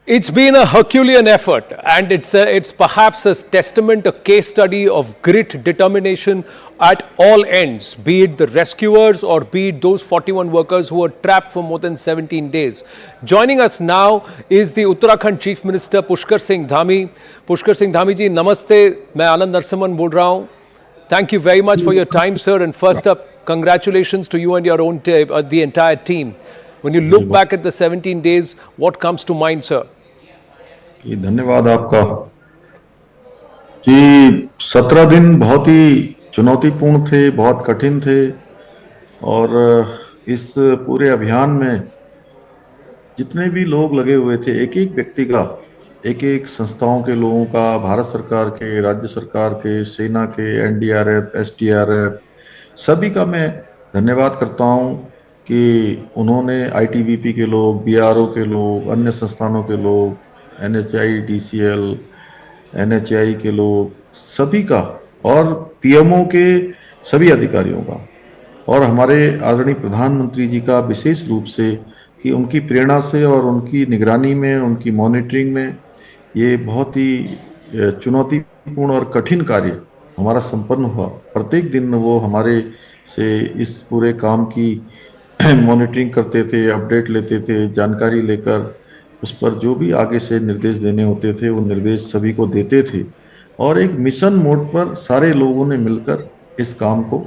It's been a Herculean effort, and it's perhaps a testament, a case study of grit, determination at all ends, be it the rescuers or be it those 41 workers who were trapped for more than 17 days. Joining us now is the Uttarakhand Chief Minister Pushkar Singh Dhami. Pushkar Singh Dhami ji, namaste. मैं आनंद नरसिम्हन बोल रहा हूँ. Thank you very much for your time, sir. And first up, congratulations to you and your own the entire team. When you look back at the 17 days, what comes to mind, sir? धन्यवाद आपका कि 17 दिन बहुत ही चुनौतीपूर्ण थे, बहुत कठिन थे और इस पूरे अभियान में जितने भी लोग लगे हुए थे, एक एक व्यक्ति का, एक एक संस्थाओं के लोगों का, भारत सरकार के, राज्य सरकार के, सेना के, एनडीआरएफ, एसडीआरएफ, सभी का मैं धन्यवाद करता हूं कि उन्होंने आईटीबीपी के लोग, बीआरओ के लोग, अन्य संस्थानों के लोग, एनएचआई, डीसीएल, एनएचआई के लोग, सभी का और पीएमओ के सभी अधिकारियों का और हमारे आदरणीय प्रधानमंत्री जी का विशेष रूप से कि उनकी प्रेरणा से और उनकी निगरानी में, उनकी मॉनिटरिंग में ये बहुत ही चुनौतीपूर्ण और कठिन कार्य हमारा संपन्न हुआ। प्रत्येक दिन वो हमारे से इस पूरे काम की मॉनिटरिंग करते थे, अपडेट लेते थे, जानकारी लेकर उस पर जो भी आगे से निर्देश देने होते थे वो निर्देश सभी को देते थे और एक मिशन मोड पर सारे लोगों ने मिलकर इस काम को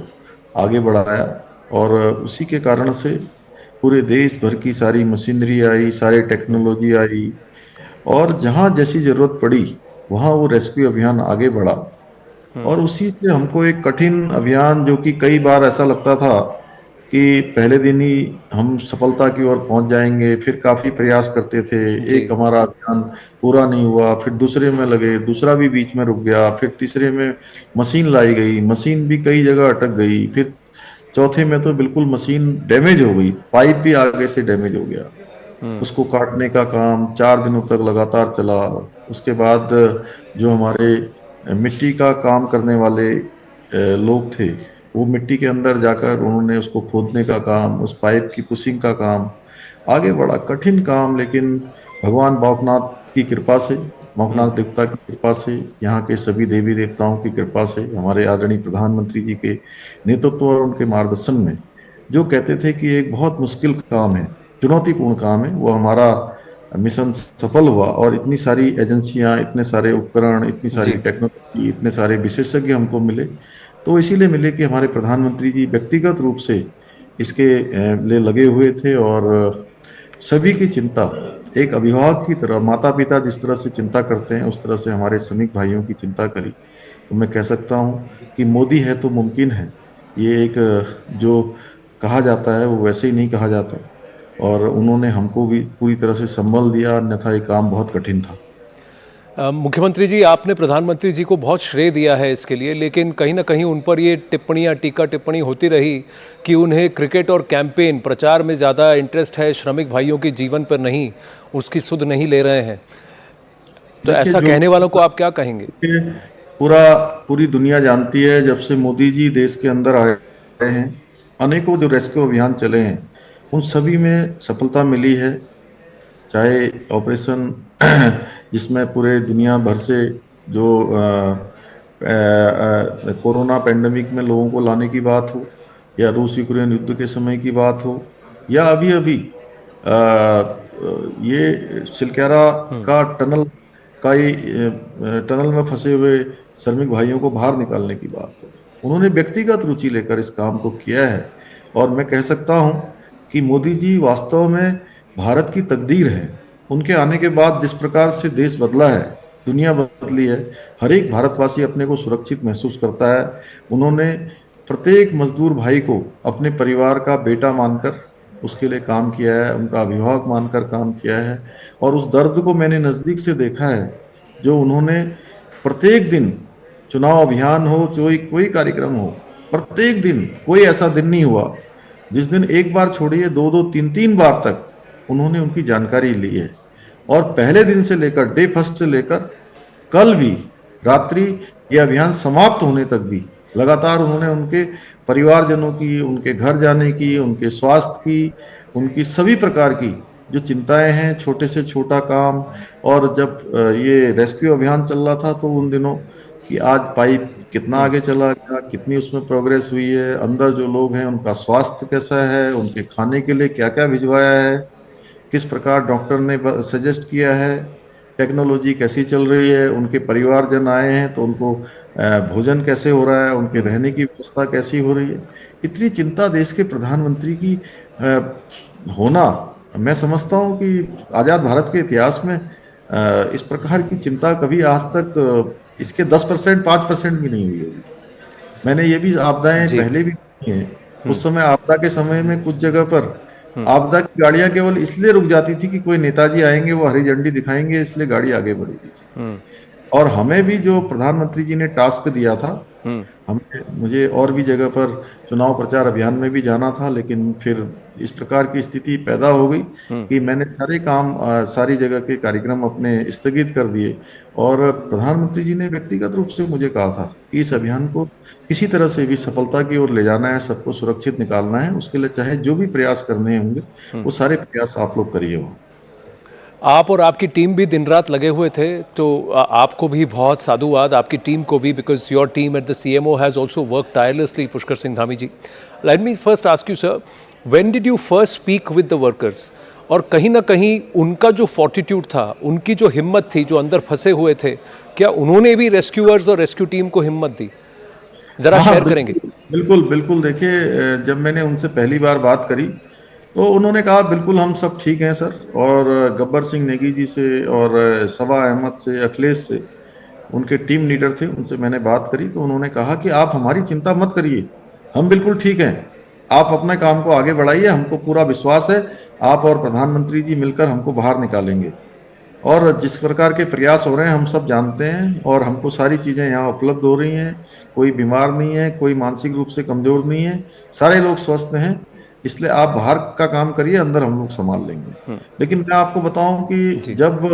आगे बढ़ाया और उसी के कारण से पूरे देश भर की सारी मशीनरी आई, सारे टेक्नोलॉजी आई और जहां जैसी जरूरत पड़ी वहां वो रेस्क्यू अभियान आगे बढ़ा और उसी से हमको एक कठिन अभियान, जो कि कई बार ऐसा लगता था कि पहले दिन ही हम सफलता की ओर पहुंच जाएंगे, फिर काफी प्रयास करते थे, एक हमारा अभियान पूरा नहीं हुआ, फिर दूसरे में लगे, दूसरा भी बीच में रुक गया, फिर तीसरे में मशीन लाई गई, मशीन भी कई जगह अटक गई, फिर चौथे में तो बिल्कुल मशीन डैमेज हो गई, पाइप भी आगे से डैमेज हो गया। उसको काटने का काम 4 दिनों तक लगातार चला। उसके बाद जो हमारे मिट्टी का काम करने वाले लोग थे, वो मिट्टी के अंदर जाकर उन्होंने उसको खोदने का काम, उस पाइप की पुशिंग का काम आगे बढ़ा। कठिन काम, लेकिन भगवान भौकनाथ की कृपा से, भौकनाथ देवता की कृपा से, यहाँ के सभी देवी देवताओं की कृपा से, हमारे आदरणीय प्रधानमंत्री जी के नेतृत्व और उनके मार्गदर्शन में जो कहते थे कि एक बहुत मुश्किल काम है, चुनौतीपूर्ण काम है, वो हमारा मिशन सफल हुआ और इतनी सारी एजेंसियां, इतने सारे उपकरण, इतनी सारी टेक्नोलॉजी, इतने सारे विशेषज्ञ हमको मिले। तो इसीलिए मिले कि हमारे प्रधानमंत्री जी व्यक्तिगत रूप से इसके लिए लगे हुए थे और सभी की चिंता एक अभिभावक की तरह, माता पिता जिस तरह से चिंता करते हैं उस तरह से हमारे श्रमिक भाइयों की चिंता करी। तो मैं कह सकता हूँ कि मोदी है तो मुमकिन है, ये एक जो कहा जाता है वो वैसे ही नहीं कहा जाता और उन्होंने हमको भी पूरी तरह से संभल दिया, अन्यथा ये काम बहुत कठिन था। मुख्यमंत्री जी, आपने प्रधानमंत्री जी को बहुत श्रेय दिया है इसके लिए, लेकिन कहीं ना कहीं उन पर ये टिप्पणियां, टीका टिप्पणी होती रही कि उन्हें क्रिकेट और कैंपेन प्रचार में ज़्यादा इंटरेस्ट है, श्रमिक भाइयों के जीवन पर नहीं, उसकी सुध नहीं ले रहे हैं। तो ऐसा कहने वालों को आप क्या कहेंगे? पूरी दुनिया जानती है, जब से मोदी जी देश के अंदर आए हैं, अनेकों जो रेस्क्यू अभियान चले हैं उन सभी में सफलता मिली है। चाहे ऑपरेशन जिसमें पूरे दुनिया भर से जो कोरोना पैंडेमिक में लोगों को लाने की बात हो, या रूस यूक्रेन युद्ध के समय की बात हो, या अभी अभी ये सिलक्यारा का टनल में फंसे हुए श्रमिक भाइयों को बाहर निकालने की बात हो, उन्होंने व्यक्तिगत रुचि लेकर इस काम को किया है। और मैं कह सकता हूं कि मोदी जी वास्तव में भारत की तकदीर है। उनके आने के बाद जिस प्रकार से देश बदला है, दुनिया बदली है, हर एक भारतवासी अपने को सुरक्षित महसूस करता है। उन्होंने प्रत्येक मजदूर भाई को अपने परिवार का बेटा मानकर उसके लिए काम किया है, उनका अभिभावक मानकर काम किया है और उस दर्द को मैंने नज़दीक से देखा है जो उन्होंने प्रत्येक दिन, चुनाव अभियान हो, कोई कार्यक्रम हो, प्रत्येक दिन कोई ऐसा दिन नहीं हुआ जिस दिन एक बार छोड़िए 2-2, 3-3 बार तक उन्होंने उनकी जानकारी ली है। और पहले दिन से लेकर, डे फर्स्ट से लेकर कल भी रात्रि ये अभियान समाप्त होने तक भी लगातार उन्होंने उनके परिवारजनों की, उनके घर जाने की, उनके स्वास्थ्य की, उनकी सभी प्रकार की जो चिंताएं हैं, छोटे से छोटा काम। और जब ये रेस्क्यू अभियान चल रहा था तो उन दिनों कि आज पाइप कितना आगे चला गया, कितनी उसमें प्रोग्रेस हुई है, अंदर जो लोग हैं उनका स्वास्थ्य कैसा है, उनके खाने के लिए क्या क्या भिजवाया है, किस प्रकार डॉक्टर ने सजेस्ट किया है, टेक्नोलॉजी कैसी चल रही है, उनके परिवारजन आए हैं तो उनको भोजन कैसे हो रहा है, उनके रहने की व्यवस्था कैसी हो रही है। इतनी चिंता देश के प्रधानमंत्री की होना, मैं समझता हूँ कि आज़ाद भारत के इतिहास में इस प्रकार की चिंता कभी आज तक इसके 10%, 5% भी नहीं हुई होगी। मैंने ये भी आपदाएं जी। पहले भी की हैं। उस समय आपदा के समय में कुछ जगह पर आपदा की गाड़ियां केवल इसलिए रुक जाती थी कि कोई नेताजी आएंगे, वो हरी झंडी दिखाएंगे, इसलिए गाड़ी आगे बढ़ेगी। और हमें भी जो प्रधानमंत्री जी ने टास्क दिया था, मुझे और भी जगह पर चुनाव प्रचार अभियान में भी जाना था, लेकिन फिर इस प्रकार की स्थिति पैदा हो गई कि मैंने सारे काम, सारी जगह के कार्यक्रम अपने स्थगित कर दिए। और प्रधानमंत्री जी ने व्यक्तिगत रूप से मुझे कहा था कि इस अभियान को किसी तरह से भी सफलता की ओर ले जाना है, सबको सुरक्षित निकालना है, उसके लिए चाहे जो भी प्रयास करने होंगे वो सारे प्रयास आप लोग करिए वहाँ। आप और आपकी टीम भी दिन रात लगे हुए थे, तो आपको भी बहुत साधुवाद, आपकी टीम को भी, because your team at the CMO has also work tirelessly. Pushkar Singh Dhami ji, let me first ask you sir, when did you first speak with the workers? और कहीं ना कहीं उनका जो फॉर्टिट्यूड था, उनकी जो हिम्मत थी, जो अंदर फंसे हुए थे, क्या उन्होंने भी रेस्क्यूअर्स और रेस्क्यू टीम को हिम्मत दी? जरा हाँ, शेयर करेंगे। बिल्कुल बिल्कुल। देखिए, जब मैंने उनसे पहली बार बात करी तो उन्होंने कहा बिल्कुल हम सब ठीक हैं सर। और गब्बर सिंह नेगी जी से और सबा अहमद से, अखिलेश से, उनके टीम लीडर थे, उनसे मैंने बात करी तो उन्होंने कहा कि आप हमारी चिंता मत करिए, हम बिल्कुल ठीक हैं, आप अपने काम को आगे बढ़ाइए, हमको पूरा विश्वास है आप और प्रधानमंत्री जी मिलकर हमको बाहर निकालेंगे। और जिस प्रकार के प्रयास हो रहे हैं हम सब जानते हैं, और हमको सारी चीज़ें यहाँ उपलब्ध हो रही हैं, कोई बीमार नहीं है, कोई मानसिक रूप से कमजोर नहीं है, सारे लोग स्वस्थ हैं, इसलिए आप बाहर का काम करिए, अंदर हम लोग संभाल लेंगे। लेकिन मैं आपको बताऊं कि जी। जब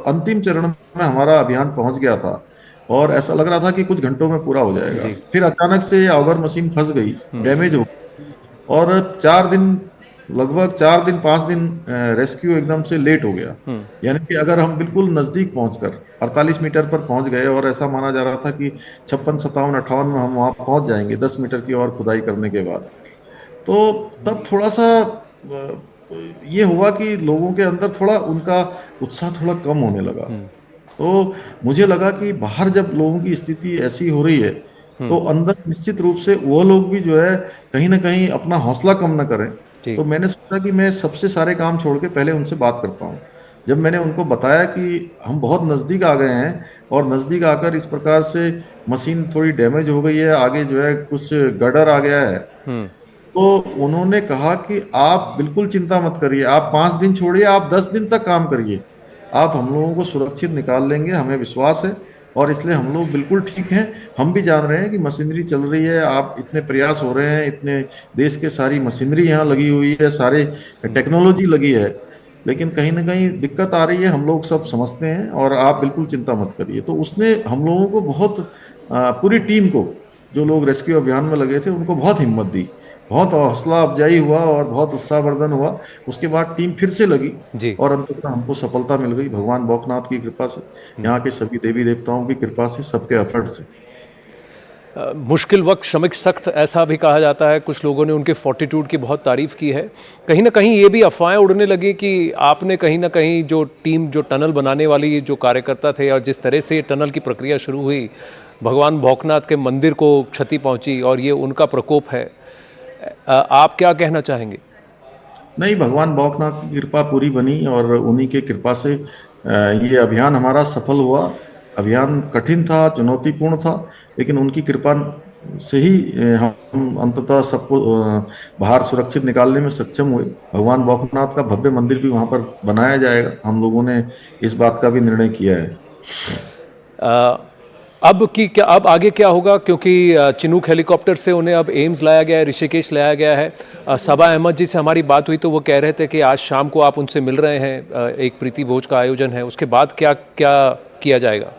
अंतिम चरण में हमारा अभियान पहुंच गया था और ऐसा लग रहा था कि कुछ घंटों में पूरा हो जाएगा, जी। फिर अचानक से ऑगर मशीन फंस गई, डैमेज हो, और 4 दिन, लगभग 4 दिन 5 दिन रेस्क्यू एकदम से लेट हो गया। यानी कि अगर हम बिल्कुल नजदीक पहुंचकर 48 मीटर पर पहुंच गए, और ऐसा माना जा रहा था कि 56, 57, 58 में हम वहां पहुंच जाएंगे 10 मीटर की और खुदाई करने के बाद, तो तब थोड़ा सा ये हुआ कि लोगों के अंदर थोड़ा उनका उत्साह थोड़ा कम होने लगा। तो मुझे लगा कि बाहर जब लोगों की स्थिति ऐसी हो रही है तो अंदर निश्चित रूप से वो लोग भी जो है कहीं ना कहीं अपना हौसला कम ना करें। जी। तो मैंने सोचा कि मैं सबसे सारे काम छोड़ के पहले उनसे बात करता हूँ। जब मैंने उनको बताया कि हम बहुत नज़दीक आ गए हैं और नज़दीक आकर इस प्रकार से मशीन थोड़ी डैमेज हो गई है, आगे जो है कुछ गडर आ गया है, तो उन्होंने कहा कि आप बिल्कुल चिंता मत करिए, आप 5 दिन छोड़िए, आप 10 दिन तक काम करिए, आप हम लोगों को सुरक्षित निकाल लेंगे, हमें विश्वास है, और इसलिए हम लोग बिल्कुल ठीक हैं। हम भी जान रहे हैं कि मशीनरी चल रही है, आप इतने प्रयास हो रहे हैं, इतने देश के सारी मशीनरी यहाँ लगी हुई है, सारे टेक्नोलॉजी लगी है, लेकिन कहीं ना कहीं दिक्कत आ रही है, हम लोग सब समझते हैं, और आप बिल्कुल चिंता मत करिए। तो उसने हम लोगों को बहुत, पूरी टीम को, जो लोग रेस्क्यू अभियान में लगे थे उनको बहुत हिम्मत दी, बहुत हौसला अफजाई हुआ और बहुत उत्साहवर्धन हुआ। उसके बाद टीम फिर से लगी जी। और अंततः हमको सफलता मिल गई, भगवान भोलेनाथ की कृपा से, यहाँ के सभी देवी देवताओं की कृपा से, सबके एफर्ट से। मुश्किल वक्त श्रमिक सख्त, ऐसा भी कहा जाता है। कुछ लोगों ने उनके फोर्टिट्यूड की बहुत तारीफ़ की है। कहीं ना कहीं ये भी अफवाहें उड़ने लगी कि आपने कहीं ना कहीं जो टीम, जो टनल बनाने वाली जो कार्यकर्ता थे, और जिस तरह से टनल की प्रक्रिया शुरू हुई, भगवान भोलेनाथ के मंदिर को क्षति पहुंची और ये उनका प्रकोप है। आप क्या कहना चाहेंगे? नहीं, भगवान भोलेनाथ की कृपा पूरी बनी और उन्हीं के कृपा से ये अभियान हमारा सफल हुआ। अभियान कठिन था, चुनौतीपूर्ण था, लेकिन उनकी कृपा से ही हम अंततः सबको बाहर सुरक्षित निकालने में सक्षम हुए। भगवान भोलेनाथ का भव्य मंदिर भी वहां पर बनाया जाएगा, हम लोगों ने इस बात का भी निर्णय किया है। अब आगे क्या होगा? क्योंकि चिनूक हेलीकॉप्टर से उन्हें अब एम्स लाया गया है, ऋषिकेश लाया गया है। सबा अहमद जी से हमारी बात हुई तो वो कह रहे थे कि आज शाम को आप उनसे मिल रहे हैं, एक प्रीति भोज का आयोजन है, उसके बाद क्या क्या किया जाएगा?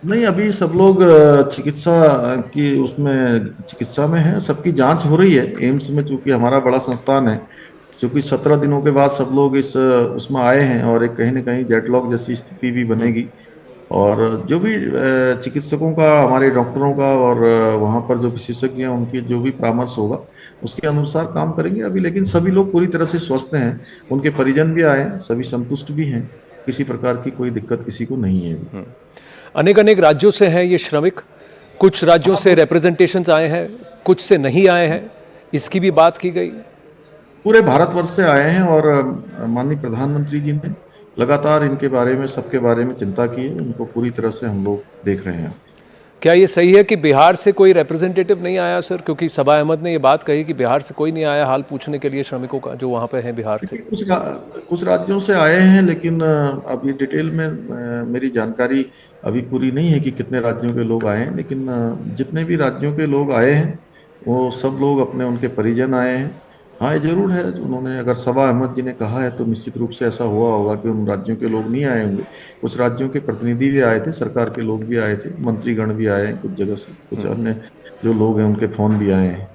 नहीं, अभी सब लोग चिकित्सा की उसमें चिकित्सा में है, सबकी जांच हो रही है एम्स में, चूंकि हमारा बड़ा संस्थान है, क्योंकि 17 दिनों के बाद सब लोग इस उसमें आए हैं और एक कहीं ना कहीं जेटलॉग जैसी स्थिति भी बनेगी। और जो भी चिकित्सकों का, हमारे डॉक्टरों का और वहाँ पर जो विशेषज्ञ हैं उनके जो भी परामर्श होगा उसके अनुसार काम करेंगे अभी। लेकिन सभी लोग पूरी तरह से स्वस्थ हैं, उनके परिजन भी आए हैं, सभी संतुष्ट भी हैं, किसी प्रकार की कोई दिक्कत किसी को नहीं है अभी। अनेक अनेक राज्यों से हैं ये श्रमिक, कुछ राज्यों से रिप्रेजेंटेशंस आए हैं, कुछ से नहीं आए हैं, इसकी भी बात की गई। पूरे भारतवर्ष से आए हैं और माननीय प्रधानमंत्री जी ने लगातार इनके बारे में, सबके बारे में चिंता की है। उनको पूरी तरह से हम लोग देख रहे हैं। क्या ये सही है कि बिहार से कोई रिप्रेजेंटेटिव नहीं आया सर? क्योंकि सबा अहमद ने ये बात कही कि बिहार से कोई नहीं आया हाल पूछने के लिए श्रमिकों का जो वहाँ पे हैं बिहार से। कुछ राज्यों से आए हैं, लेकिन अब ये डिटेल में मेरी जानकारी अभी पूरी नहीं है कि कितने राज्यों के लोग आए हैं। लेकिन जितने भी राज्यों के लोग आए हैं वो सब लोग अपने, उनके परिजन आए हैं। हाँ, ये जरूर है, उन्होंने अगर सबा अहमद जी ने कहा है तो निश्चित रूप से ऐसा हुआ होगा कि उन राज्यों के लोग नहीं आए होंगे। कुछ राज्यों के प्रतिनिधि भी आए थे, सरकार के लोग भी आए थे, मंत्रीगण भी आए हैं कुछ जगह से, कुछ अन्य जो लोग हैं उनके फोन भी आए हैं।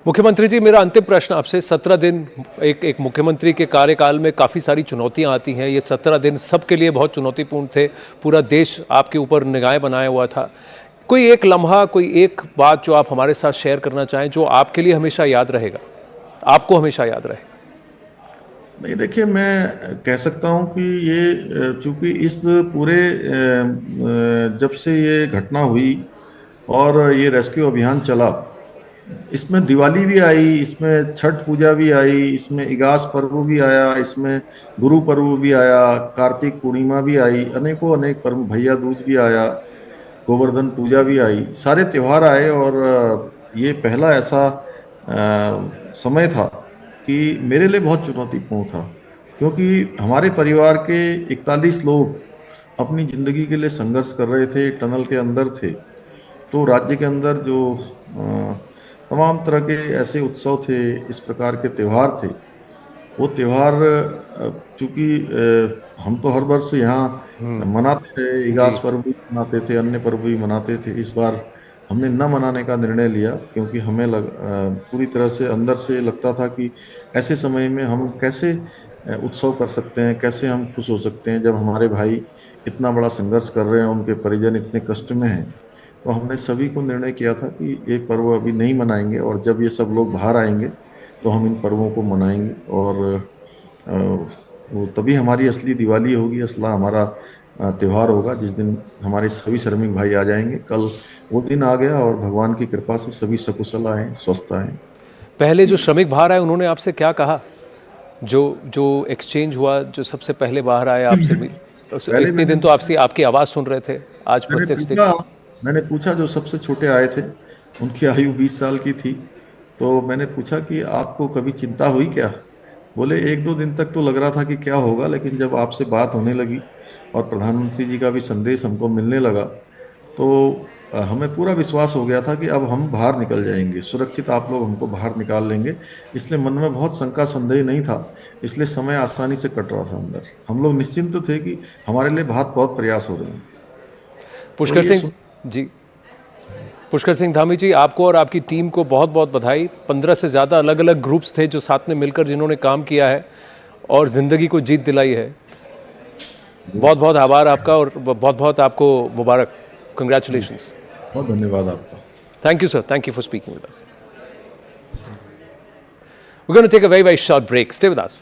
मुख्यमंत्री जी, मेरा अंतिम प्रश्न आपसे, 17 दिन एक मुख्यमंत्री के कार्यकाल में काफ़ी सारी चुनौतियां आती हैं। ये 17 दिन सबके लिए बहुत चुनौतीपूर्ण थे, पूरा देश आपके ऊपर निगाहें बनाया हुआ था। कोई एक लम्हा, कोई एक बात जो आप हमारे साथ शेयर करना चाहें जो आपके लिए हमेशा याद रहेगा, आपको हमेशा याद रहेगा? नहीं, देखिए, मैं कह सकता हूं कि ये चूंकि इस पूरे जब से ये घटना हुई और ये रेस्क्यू अभियान चला, इसमें दिवाली भी आई, इसमें छठ पूजा भी आई, इसमें इगास पर्व भी आया, इसमें गुरु पर्व भी आया, कार्तिक पूर्णिमा भी आई, अनेकों अनेक पर्व, भैया दूज भी आया, गोवर्धन पूजा भी आई, सारे त्योहार आए। और ये पहला ऐसा समय था कि मेरे लिए बहुत चुनौतीपूर्ण था, क्योंकि हमारे परिवार के 41 लोग अपनी जिंदगी के लिए संघर्ष कर रहे थे, टनल के अंदर थे। तो राज्य के अंदर जो तमाम तरह के ऐसे उत्सव थे, इस प्रकार के त्योहार थे, वो त्योहार चूंकि हम तो हर वर्ष यहाँ मनाते रहे, इगास पर्व भी मनाते थे, अन्य पर्व भी मनाते थे। इस बार हमने न मनाने का निर्णय लिया, क्योंकि हमें पूरी तरह से अंदर से लगता था कि ऐसे समय में हम कैसे उत्सव कर सकते हैं, कैसे हम खुश हो सकते हैं जब हमारे भाई इतना बड़ा संघर्ष कर रहे हैं, उनके परिजन इतने कष्ट में हैं। तो हमने सभी को निर्णय किया था कि ये पर्व अभी नहीं मनाएंगे, और जब ये सब लोग बाहर आएंगे तो हम इन पर्वों को मनाएंगे। और वो तभी हमारी असली दिवाली होगी, असला हमारा त्योहार होगा, जिस दिन हमारे सभी श्रमिक भाई आ जाएंगे। कल वो दिन आ गया और भगवान की कृपा से सभी सकुशल आए, स्वस्थ आए। पहले जो श्रमिक बाहर आए उन्होंने आपसे क्या कहा? जो एक्सचेंज हुआ, जो सबसे पहले बाहर आए आपसे मिल, इतने दिन तो आपकी आवाज़ सुन रहे थे, आज प्रत्यक्ष मैंने पूछा, जो सबसे छोटे आए थे उनकी आयु 20 साल की थी, तो मैंने पूछा कि आपको कभी चिंता हुई क्या? बोले 1-2 दिन तक तो लग रहा था कि क्या होगा, लेकिन जब आपसे बात होने लगी और प्रधानमंत्री जी का भी संदेश हमको मिलने लगा तो हमें पूरा विश्वास हो गया था कि अब हम बाहर निकल जाएंगे, सुरक्षित आप लोग हमको बाहर निकाल लेंगे। इसलिए मन में बहुत शंका संदेह नहीं था, इसलिए समय आसानी से कट रहा था अंदर। हम लोग निश्चिंत थे कि हमारे लिए बहुत प्रयास हो रहे हैं। पुष्कर सिंह जी, पुष्कर सिंह धामी जी, आपको और आपकी टीम को बहुत बहुत बधाई। 15 से ज़्यादा अलग अलग ग्रुप्स थे जो साथ में मिलकर जिन्होंने काम किया है और ज़िंदगी को जीत दिलाई है। बहुत बहुत आभार आपका और बहुत बहुत आपको मुबारक। कंग्रेचुलेशंस। बहुत धन्यवाद आपका। Thank you, sir. Thank you for speaking with us. We're going to take a very, very short break. Stay with us.